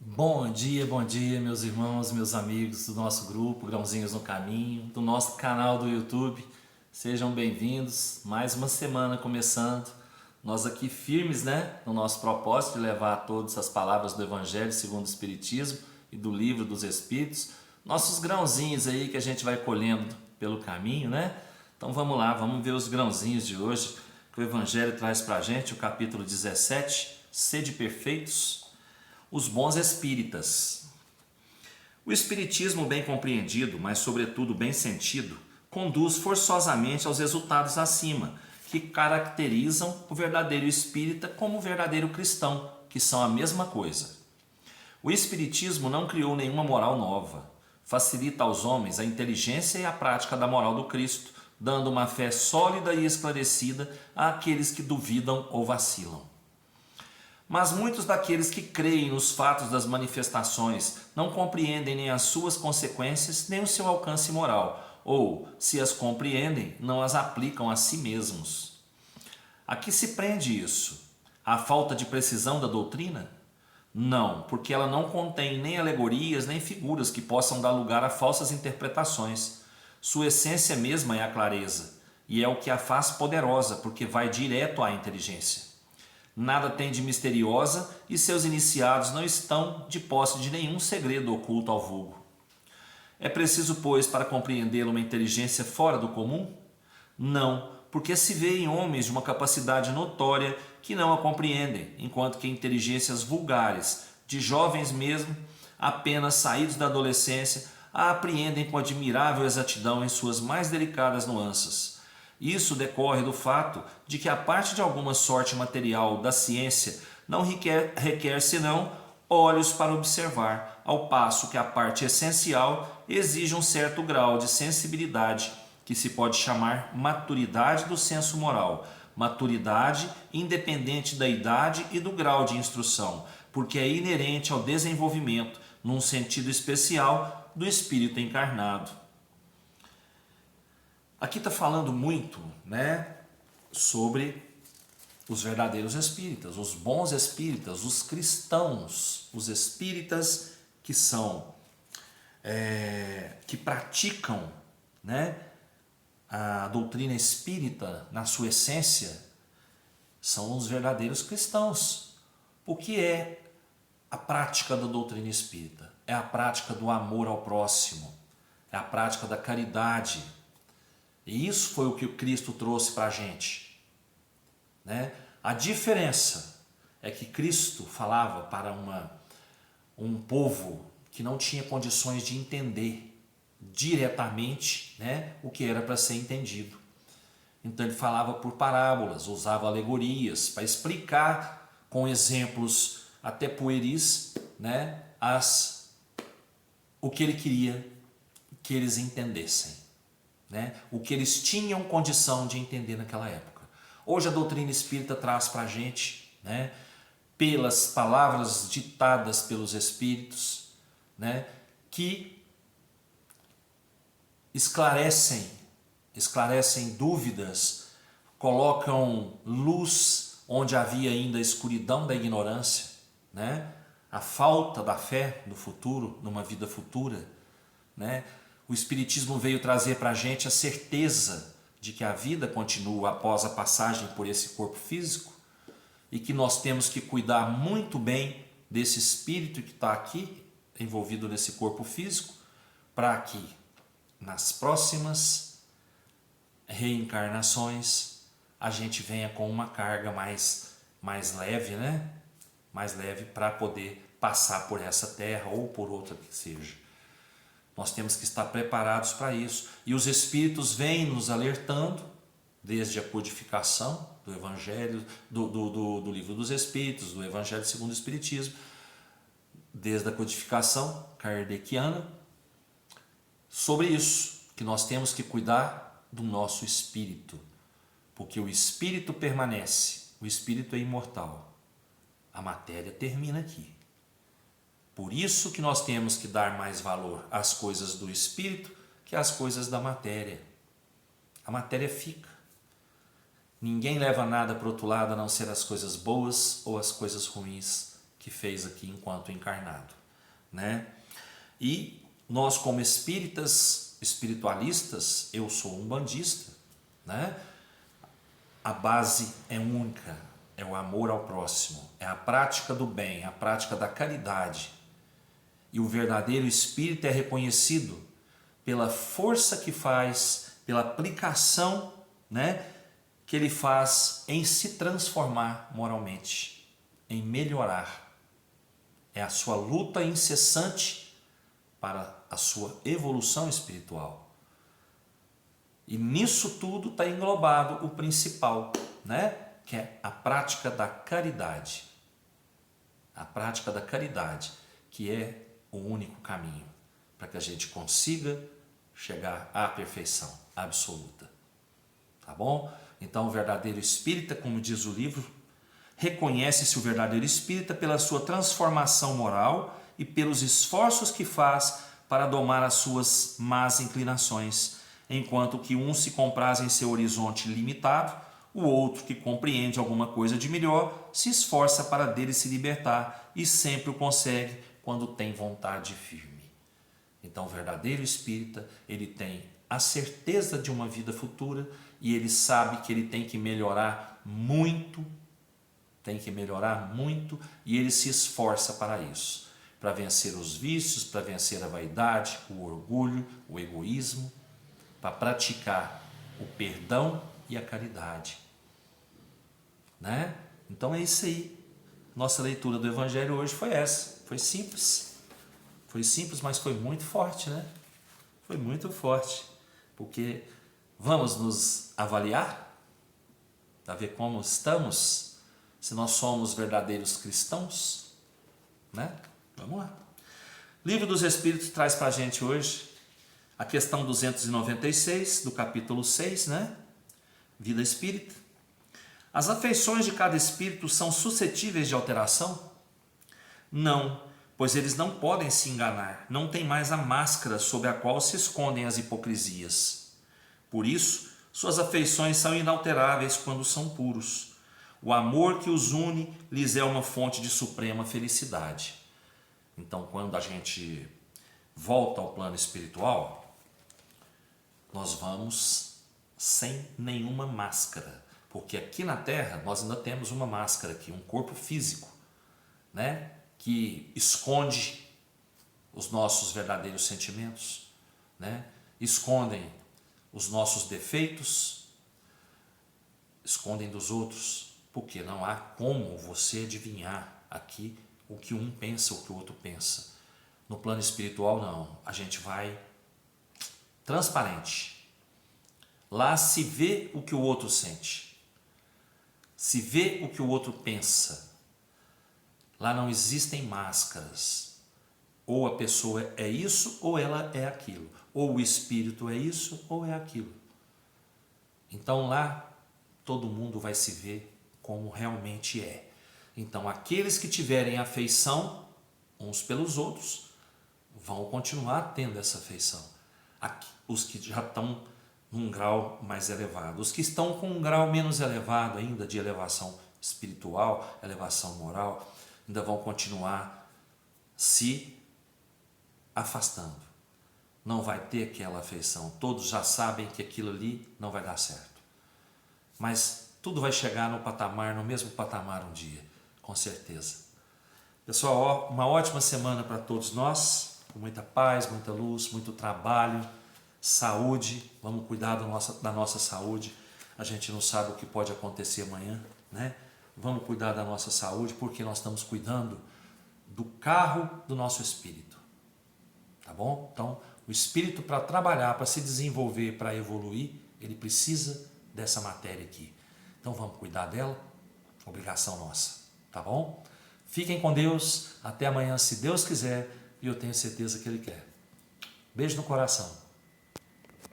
Bom dia, meus irmãos, meus amigos do nosso grupo Grãozinhos no Caminho, do nosso canal do YouTube. Sejam bem-vindos. Mais uma semana começando. Nós aqui firmes, no nosso propósito de levar a todos as palavras do Evangelho segundo o Espiritismo e do Livro dos Espíritos. Nossos grãozinhos aí que a gente vai colhendo pelo caminho, Então vamos lá, vamos ver os grãozinhos de hoje que o Evangelho traz pra gente, o capítulo 17, Sede Perfeitos. Os bons espíritas. O espiritismo bem compreendido, mas sobretudo bem sentido, conduz forçosamente aos resultados acima, que caracterizam o verdadeiro espírita como o verdadeiro cristão, que são a mesma coisa. O espiritismo não criou nenhuma moral nova. Facilita aos homens a inteligência e a prática da moral do Cristo, dando uma fé sólida e esclarecida àqueles que duvidam ou vacilam. Mas muitos daqueles que creem nos fatos das manifestações não compreendem nem as suas consequências, nem o seu alcance moral, ou, se as compreendem, não as aplicam a si mesmos. A que se prende isso? À falta de precisão da doutrina? Não, porque ela não contém nem alegorias nem figuras que possam dar lugar a falsas interpretações. Sua essência mesma é a clareza, e é o que a faz poderosa, porque vai direto à inteligência. Nada tem de misteriosa e seus iniciados não estão de posse de nenhum segredo oculto ao vulgo. É preciso, pois, para compreendê-lo uma inteligência fora do comum? Não, porque se vê em homens de uma capacidade notória que não a compreendem, enquanto que inteligências vulgares, de jovens mesmo, apenas saídos da adolescência, a apreendem com admirável exatidão em suas mais delicadas nuances. Isso decorre do fato de que a parte de alguma sorte material da ciência não requer senão olhos para observar, ao passo que a parte essencial exige um certo grau de sensibilidade, que se pode chamar maturidade do senso moral, maturidade independente da idade e do grau de instrução, porque é inerente ao desenvolvimento, num sentido especial, do espírito encarnado. Aqui está falando muito, sobre os verdadeiros espíritas, os bons espíritas, os cristãos, os espíritas que são, que praticam, a doutrina espírita na sua essência, são os verdadeiros cristãos. O que é a prática da doutrina espírita? É a prática do amor ao próximo, é a prática da caridade. E isso foi o que o Cristo trouxe para a gente. A diferença é que Cristo falava para um povo que não tinha condições de entender diretamente o que era para ser entendido. Então ele falava por parábolas, usava alegorias para explicar com exemplos até pueris o que ele queria que eles entendessem. O que eles tinham condição de entender naquela época. Hoje a doutrina espírita traz para a gente, pelas palavras ditadas pelos espíritos, que esclarecem dúvidas, colocam luz onde havia ainda a escuridão da ignorância, a falta da fé no futuro, numa vida futura, O Espiritismo veio trazer para a gente a certeza de que a vida continua após a passagem por esse corpo físico e que nós temos que cuidar muito bem desse espírito que está aqui, envolvido nesse corpo físico, para que nas próximas reencarnações a gente venha com uma carga mais leve, mais leve para poder passar por essa terra ou por outra que seja. Nós temos que estar preparados para isso. E os Espíritos vêm nos alertando, desde a codificação do Evangelho, do Livro dos Espíritos, do Evangelho segundo o Espiritismo, desde a codificação kardeciana, sobre isso, que nós temos que cuidar do nosso espírito, porque o espírito permanece, o espírito é imortal, a matéria termina aqui. Por isso que nós temos que dar mais valor às coisas do espírito que às coisas da matéria. A matéria fica. Ninguém leva nada para o outro lado a não ser as coisas boas ou as coisas ruins que fez aqui enquanto encarnado, né? E nós, como espíritas, espiritualistas, eu sou um umbandista, né? A base é única, é o amor ao próximo, é a prática do bem, a prática da caridade. E o verdadeiro espírita é reconhecido pela força que faz, pela aplicação, né, que ele faz em se transformar moralmente, em melhorar. É a sua luta incessante para a sua evolução espiritual. E nisso tudo está englobado o principal, né, que é a prática da caridade. A prática da caridade, que é o único caminho para que a gente consiga chegar à perfeição absoluta. Tá bom? Então, o verdadeiro espírita, como diz o livro, reconhece-se o verdadeiro espírita pela sua transformação moral e pelos esforços que faz para domar as suas más inclinações, enquanto que um se compraz em seu horizonte limitado, o outro, que compreende alguma coisa de melhor, se esforça para dele se libertar e sempre o consegue quando tem vontade firme. Então, o verdadeiro espírita, ele tem a certeza de uma vida futura e ele sabe que ele tem que melhorar muito, e ele se esforça para isso, para vencer os vícios, para vencer a vaidade, o orgulho, o egoísmo, para praticar o perdão e a caridade, né? Então é isso aí. Nossa leitura do Evangelho hoje foi essa. Foi simples, mas foi muito forte, né? Foi muito forte, porque vamos nos avaliar, para ver como estamos, se nós somos verdadeiros cristãos, né? Vamos lá. Livro dos Espíritos traz para a gente hoje a questão 296 do capítulo 6, né? Vida espírita. As afeições de cada espírito são suscetíveis de alteração? Não, pois eles não podem se enganar, não têm mais a máscara sob a qual se escondem as hipocrisias. Por isso, suas afeições são inalteráveis quando são puros. O amor que os une lhes é uma fonte de suprema felicidade. Então, quando a gente volta ao plano espiritual, nós vamos sem nenhuma máscara, porque aqui na Terra nós ainda temos uma máscara aqui, um corpo físico, né, que esconde os nossos verdadeiros sentimentos, né, escondem os nossos defeitos, escondem dos outros, porque não há como você adivinhar aqui o que um pensa, o que o outro pensa. No plano espiritual não, a gente vai transparente. Lá se vê o que o outro sente, se vê o que o outro pensa. Lá não existem máscaras. Ou a pessoa é isso ou ela é aquilo. Ou o espírito é isso ou é aquilo. Então lá todo mundo vai se ver como realmente é. Então aqueles que tiverem afeição uns pelos outros vão continuar tendo essa afeição. Os que já estão num grau mais elevado, os que estão com um grau menos elevado ainda de elevação espiritual, elevação moral, ainda vão continuar se afastando. Não vai ter aquela afeição. Todos já sabem que aquilo ali não vai dar certo. Mas tudo vai chegar no mesmo patamar um dia, com certeza. Pessoal, uma ótima semana para todos nós, com muita paz, muita luz, muito trabalho, saúde. Vamos cuidar da nossa saúde. A gente não sabe o que pode acontecer amanhã, né? Vamos cuidar da nossa saúde, porque nós estamos cuidando do carro do nosso espírito, tá bom? Então, o espírito, para trabalhar, para se desenvolver, para evoluir, ele precisa dessa matéria aqui. Então vamos cuidar dela, obrigação nossa, tá bom? Fiquem com Deus, até amanhã, se Deus quiser, e eu tenho certeza que Ele quer. Beijo no coração.